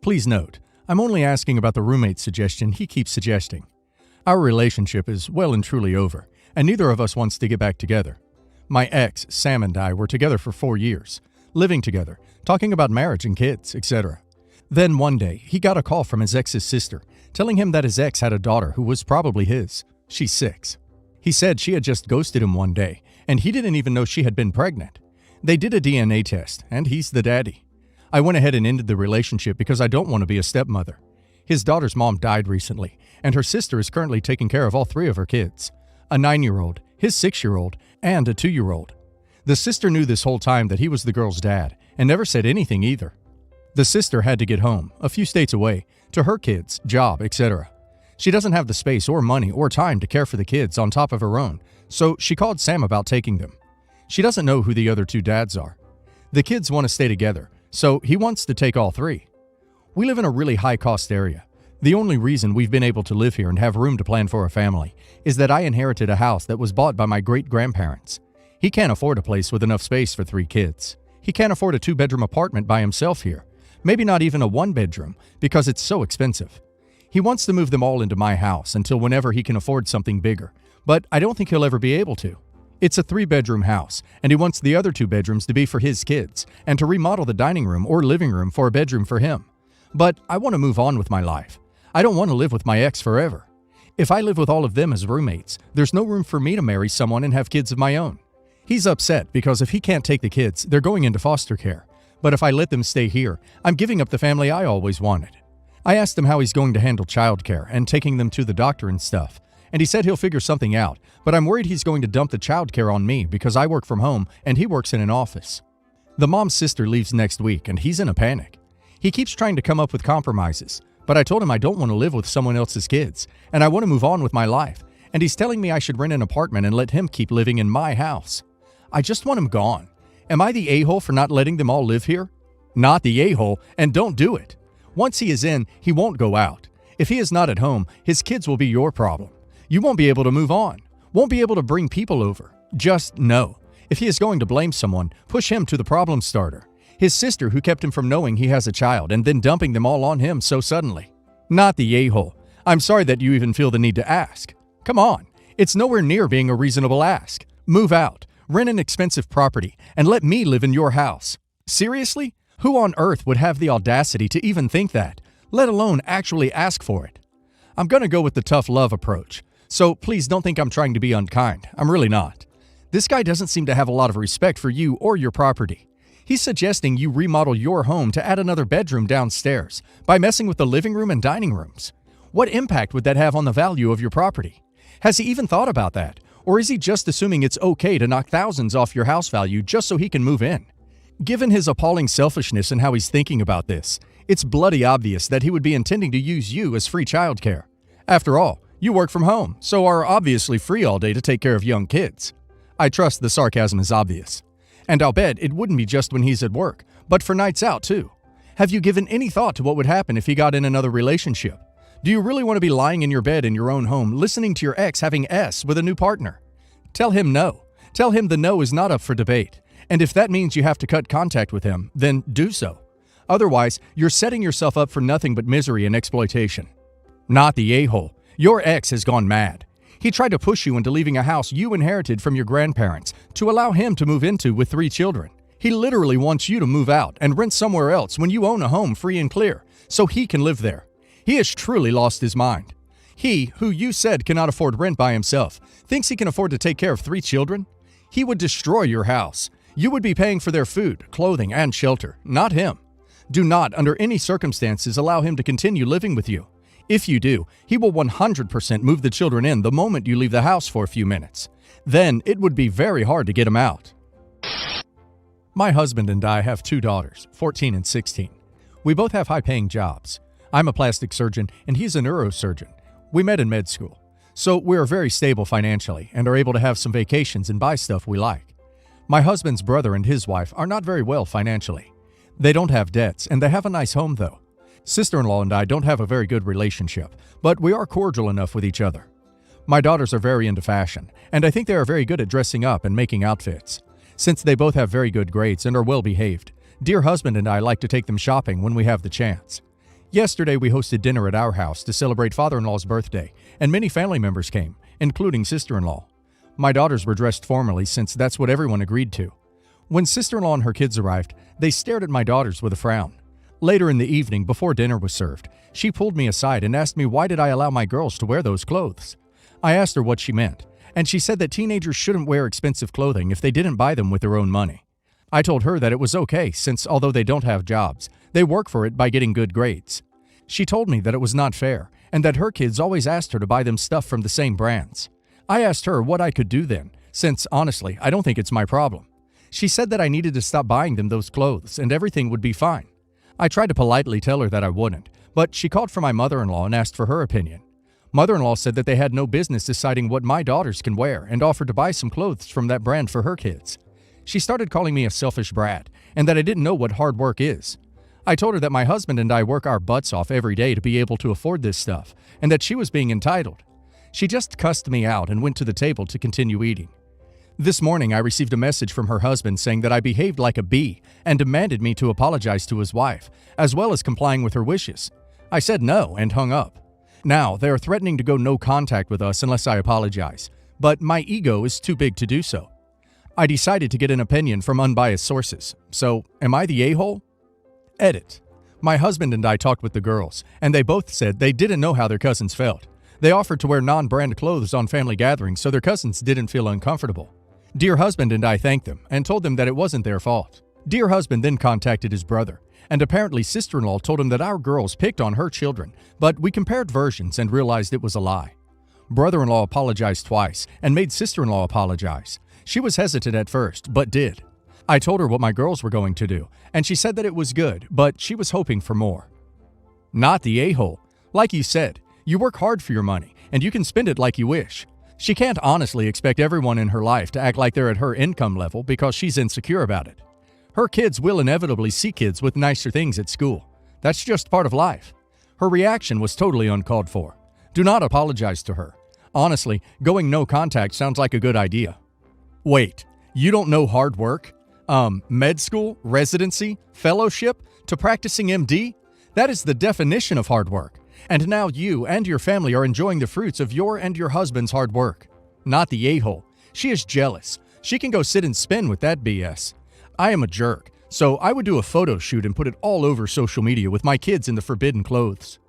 Please note, I'm only asking about the roommate suggestion he keeps suggesting. Our relationship is well and truly over, and neither of us wants to get back together. My ex, Sam, and I were together for 4 years, living together, talking about marriage and kids, etc. Then one day, he got a call from his ex's sister, telling him that his ex had a daughter who was probably his. She's 6. He said she had just ghosted him one day, and he didn't even know she had been pregnant. They did a DNA test, and he's the daddy. I went ahead and ended the relationship because I don't want to be a stepmother. His daughter's mom died recently, and her sister is currently taking care of all 3 of her kids, a 9-year-old, his 6-year-old, and a 2-year-old. The sister knew this whole time that he was the girl's dad, and never said anything either. The sister had to get home, a few states away, to her kids, job, etc. She doesn't have the space or money or time to care for the kids on top of her own, so she called Sam about taking them. She doesn't know who the other 2 dads are. The kids want to stay together, so he wants to take all 3. We live in a really high-cost area. The only reason we've been able to live here and have room to plan for a family is that I inherited a house that was bought by my great-grandparents. He can't afford a place with enough space for 3 kids. He can't afford a 2-bedroom apartment by himself here. Maybe not even a 1-bedroom, because it's so expensive. He wants to move them all into my house until whenever he can afford something bigger, but I don't think he'll ever be able to. It's a 3-bedroom house, and he wants the other 2 bedrooms to be for his kids, and to remodel the dining room or living room for a bedroom for him. But I want to move on with my life. I don't want to live with my ex forever. If I live with all of them as roommates, there's no room for me to marry someone and have kids of my own. He's upset because if he can't take the kids, they're going into foster care. But if I let them stay here, I'm giving up the family I always wanted. I asked him how he's going to handle childcare and taking them to the doctor and stuff, and he said he'll figure something out, but I'm worried he's going to dump the childcare on me because I work from home and he works in an office. The mom's sister leaves next week and he's in a panic. He keeps trying to come up with compromises, but I told him I don't want to live with someone else's kids, and I want to move on with my life, and he's telling me I should rent an apartment and let him keep living in my house. I just want him gone. Am I the a-hole for not letting them all live here? Not the a-hole, and don't do it. Once he is in, he won't go out. If he is not at home, his kids will be your problem. You won't be able to move on. Won't be able to bring people over. Just no. If he is going to blame someone, push him to the problem starter. His sister who kept him from knowing he has a child and then dumping them all on him so suddenly. Not the a-hole. I'm sorry that you even feel the need to ask. Come on. It's nowhere near being a reasonable ask. Move out. Rent an expensive property, and let me live in your house. Seriously? Who on earth would have the audacity to even think that, let alone actually ask for it? I'm going to go with the tough love approach, so please don't think I'm trying to be unkind. I'm really not. This guy doesn't seem to have a lot of respect for you or your property. He's suggesting you remodel your home to add another bedroom downstairs by messing with the living room and dining rooms. What impact would that have on the value of your property? Has he even thought about that? Or is he just assuming it's okay to knock thousands off your house value just so he can move in? Given his appalling selfishness and how he's thinking about this, it's bloody obvious that he would be intending to use you as free childcare. After all, you work from home, so are obviously free all day to take care of young kids. I trust the sarcasm is obvious. And I'll bet it wouldn't be just when he's at work, but for nights out too. Have you given any thought to what would happen if he got in another relationship? Do you really want to be lying in your bed in your own home, listening to your ex having S with a new partner? Tell him no. Tell him the no is not up for debate. And if that means you have to cut contact with him, then do so. Otherwise, you're setting yourself up for nothing but misery and exploitation. Not the a-hole. Your ex has gone mad. He tried to push you into leaving a house you inherited from your grandparents to allow him to move into with 3 children. He literally wants you to move out and rent somewhere else when you own a home free and clear, so he can live there. He has truly lost his mind. He, who you said cannot afford rent by himself, thinks he can afford to take care of 3 children? He would destroy your house. You would be paying for their food, clothing, and shelter, not him. Do not, under any circumstances, allow him to continue living with you. If you do, he will 100% move the children in the moment you leave the house for a few minutes. Then it would be very hard to get him out. My husband and I have 2 daughters, 14 and 16. We both have high-paying jobs. I'm a plastic surgeon and he's a neurosurgeon. We met in med school. So we're very stable financially and are able to have some vacations and buy stuff we like. My husband's brother and his wife are not very well financially. They don't have debts and they have a nice home though. Sister-in-law and I don't have a very good relationship, but we are cordial enough with each other. My daughters are very into fashion, and I think they are very good at dressing up and making outfits. Since they both have very good grades and are well behaved, dear husband and I like to take them shopping when we have the chance. Yesterday, we hosted dinner at our house to celebrate father-in-law's birthday, and many family members came, including sister-in-law. My daughters were dressed formally since that's what everyone agreed to. When sister-in-law and her kids arrived, they stared at my daughters with a frown. Later in the evening, before dinner was served, she pulled me aside and asked me why did I allow my girls to wear those clothes. I asked her what she meant, and she said that teenagers shouldn't wear expensive clothing if they didn't buy them with their own money. I told her that it was okay since although they don't have jobs, they work for it by getting good grades. She told me that it was not fair and that her kids always asked her to buy them stuff from the same brands. I asked her what I could do then, since honestly, I don't think it's my problem. She said that I needed to stop buying them those clothes and everything would be fine. I tried to politely tell her that I wouldn't, but she called for my mother-in-law and asked for her opinion. Mother-in-law said that they had no business deciding what my daughters can wear and offered to buy some clothes from that brand for her kids. She started calling me a selfish brat and that I didn't know what hard work is. I told her that my husband and I work our butts off every day to be able to afford this stuff and that she was being entitled. She just cussed me out and went to the table to continue eating. This morning, I received a message from her husband saying that I behaved like a bee and demanded me to apologize to his wife, as well as complying with her wishes. I said no and hung up. Now, they are threatening to go no contact with us unless I apologize, but my ego is too big to do so. I decided to get an opinion from unbiased sources. So, am I the a-hole? Edit. My husband and I talked with the girls, and they both said they didn't know how their cousins felt. They offered to wear non-brand clothes on family gatherings so their cousins didn't feel uncomfortable. Dear husband and I thanked them and told them that it wasn't their fault. Dear husband then contacted his brother, and apparently sister-in-law told him that our girls picked on her children, but we compared versions and realized it was a lie. Brother-in-law apologized twice and made sister-in-law apologize. She was hesitant at first, but did. I told her what my girls were going to do, and she said that it was good, but she was hoping for more. Not the a-hole. Like you said, you work hard for your money, and you can spend it like you wish. She can't honestly expect everyone in her life to act like they're at her income level because she's insecure about it. Her kids will inevitably see kids with nicer things at school. That's just part of life. Her reaction was totally uncalled for. Do not apologize to her. Honestly, going no contact sounds like a good idea. Wait, you don't know hard work? Med school, residency, fellowship, to practicing MD? That is the definition of hard work. And now you and your family are enjoying the fruits of your and your husband's hard work. Not the a-hole. She is jealous. She can go sit and spin with that BS. I am a jerk, so I would do a photo shoot and put it all over social media with my kids in the forbidden clothes.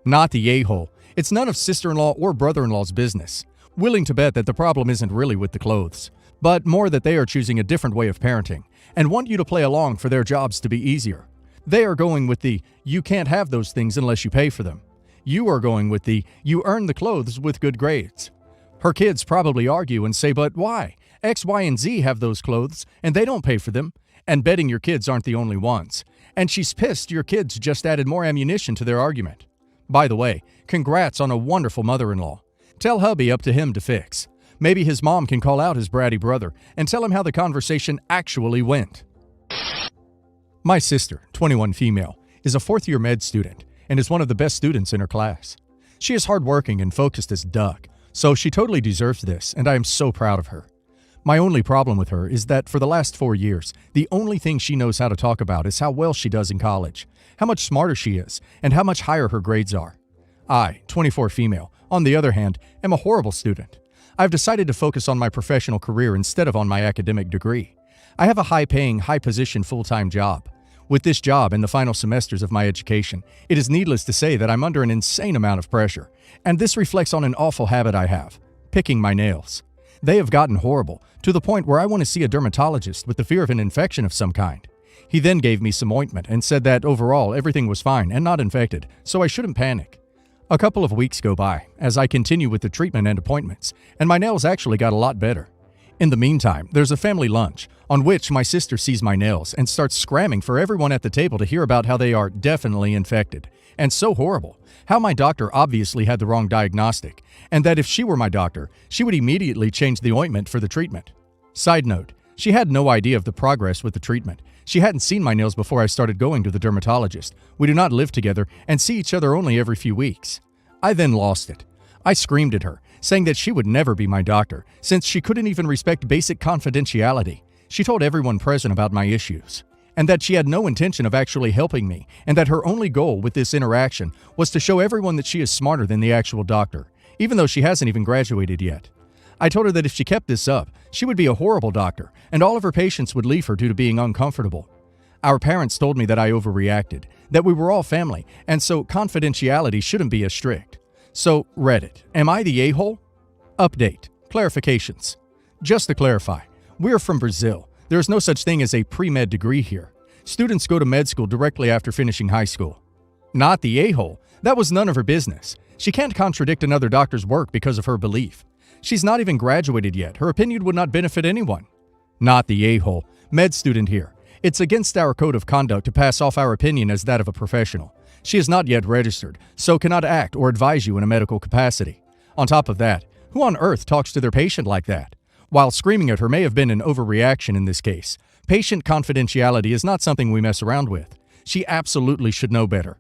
Not the a-hole. It's none of sister-in-law or brother-in-law's business. Willing to bet that the problem isn't really with the clothes, but more that they are choosing a different way of parenting and want you to play along for their jobs to be easier. They are going with the, you can't have those things unless you pay for them. You are going with the, you earn the clothes with good grades. Her kids probably argue and say, but why? X, Y, and Z have those clothes, and they don't pay for them. And betting your kids aren't the only ones. And she's pissed your kids just added more ammunition to their argument. By the way, congrats on a wonderful mother-in-law. Tell hubby up to him to fix. Maybe his mom can call out his bratty brother and tell him how the conversation actually went. My sister, 21 female, is a fourth-year med student and is one of the best students in her class. She is hardworking and focused as duck, so she totally deserves this, and I am so proud of her. My only problem with her is that for the last 4 years, the only thing she knows how to talk about is how well she does in college, how much smarter she is, and how much higher her grades are. I, 24 female, on the other hand, am a horrible student. I've decided to focus on my professional career instead of on my academic degree. I have a high-paying, high-position full-time job. With this job in the final semesters of my education, it is needless to say that I'm under an insane amount of pressure, and this reflects on an awful habit I have, picking my nails. They have gotten horrible, to the point where I want to see a dermatologist with the fear of an infection of some kind. He then gave me some ointment and said that overall everything was fine and not infected, so I shouldn't panic. A couple of weeks go by as I continue with the treatment and appointments, and my nails actually got a lot better. In the meantime, there's a family lunch, on which my sister sees my nails and starts scramming for everyone at the table to hear about how they are definitely infected, and so horrible, how my doctor obviously had the wrong diagnostic, and that if she were my doctor, she would immediately change the ointment for the treatment. Side note, she had no idea of the progress with the treatment. She hadn't seen my nails before I started going to the dermatologist. We do not live together and see each other only every few weeks. I then lost it. I screamed at her, saying that she would never be my doctor, since she couldn't even respect basic confidentiality. She told everyone present about my issues. and that she had no intention of actually helping me, and that her only goal with this interaction was to show everyone that she is smarter than the actual doctor, even though she hasn't even graduated yet. I told her that if she kept this up, she would be a horrible doctor, and all of her patients would leave her due to being uncomfortable. Our parents told me that I overreacted, that we were all family, and so confidentiality shouldn't be as strict. So, Reddit, am I the a-hole? Update. Clarifications. Just to clarify, we're from Brazil. There is no such thing as a pre-med degree here. Students go to med school directly after finishing high school. Not the a-hole. That was none of her business. She can't contradict another doctor's work because of her belief. She's not even graduated yet. Her opinion would not benefit anyone. Not the a-hole. Med student here. It's against our code of conduct to pass off our opinion as that of a professional. She is not yet registered, so cannot act or advise you in a medical capacity. On top of that, who on earth talks to their patient like that? While screaming at her may have been an overreaction in this case, patient confidentiality is not something we mess around with. She absolutely should know better.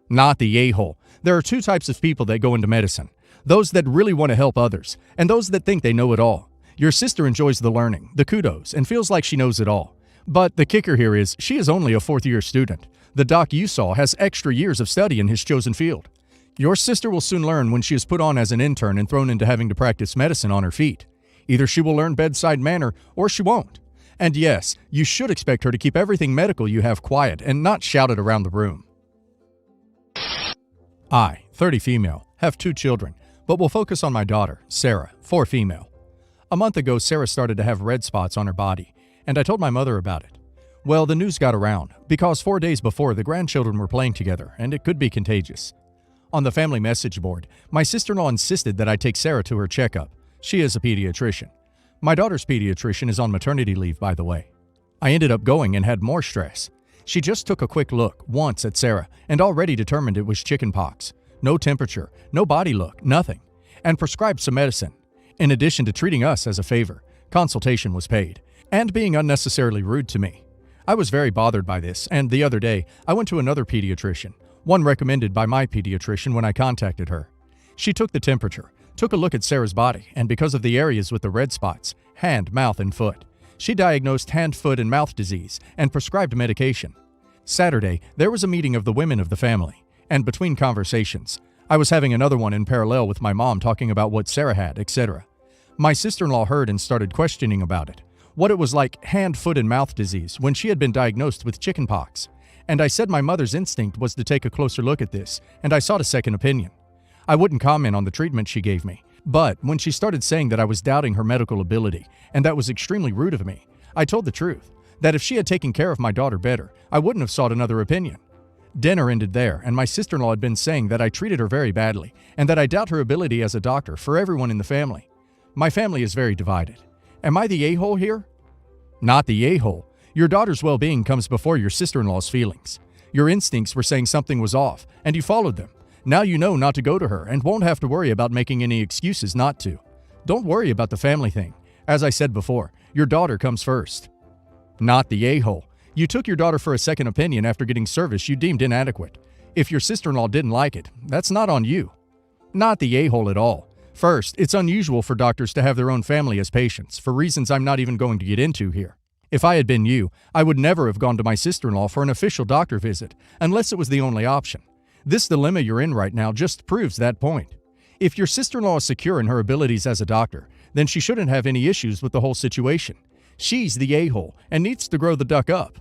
Not the a-hole. There are two types of people that go into medicine. Those that really want to help others, and those that think they know it all. Your sister enjoys the learning, the kudos, and feels like she knows it all. But the kicker here is, she is only a fourth-year student. The doc you saw has extra years of study in his chosen field. Your sister will soon learn when she is put on as an intern and thrown into having to practice medicine on her feet. Either she will learn bedside manner, or she won't. And yes, you should expect her to keep everything medical you have quiet and not shout it around the room. I, 30 female, have 2 children, but will focus on my daughter, Sarah, 4 female. A month ago, Sarah started to have red spots on her body, and I told my mother about it. Well, the news got around, because 4 days before, the grandchildren were playing together, and it could be contagious. On the family message board, my sister-in-law insisted that I take Sarah to her checkup. She is a pediatrician. My daughter's pediatrician is on maternity leave, by the way. I ended up going and had more stress. She just took a quick look, once, at Sarah, and already determined it was chickenpox. No temperature, no body look, nothing. And prescribed some medicine. In addition to treating us as a favor, consultation was paid, and being unnecessarily rude to me. I was very bothered by this, and the other day, I went to another pediatrician, one recommended by my pediatrician when I contacted her. She took the temperature, took a look at Sarah's body, and because of the areas with the red spots, hand, mouth, and foot, she diagnosed hand, foot, and mouth disease and prescribed medication. Saturday, there was a meeting of the women of the family, and between conversations, I was having another one in parallel with my mom talking about what Sarah had, etc. My sister-in-law heard and started questioning about it, what it was like hand, foot, and mouth disease when she had been diagnosed with chickenpox. And I said my mother's instinct was to take a closer look at this, and I sought a second opinion. I wouldn't comment on the treatment she gave me, but when she started saying that I was doubting her medical ability, and that was extremely rude of me, I told the truth, that if she had taken care of my daughter better, I wouldn't have sought another opinion. Dinner ended there, and my sister-in-law had been saying that I treated her very badly, and that I doubt her ability as a doctor for everyone in the family. My family is very divided. Am I the a-hole here? Not the a-hole. Your daughter's well-being comes before your sister-in-law's feelings. Your instincts were saying something was off, and you followed them. Now you know not to go to her and won't have to worry about making any excuses not to. Don't worry about the family thing. As I said before, your daughter comes first. Not the a-hole. You took your daughter for a second opinion after getting service you deemed inadequate. If your sister-in-law didn't like it, that's not on you. Not the a-hole at all. First, it's unusual for doctors to have their own family as patients, for reasons I'm not even going to get into here. If I had been you, I would never have gone to my sister-in-law for an official doctor visit, unless it was the only option. This dilemma you're in right now just proves that point. If your sister-in-law is secure in her abilities as a doctor, then she shouldn't have any issues with the whole situation. She's the a-hole and needs to grow the duck up.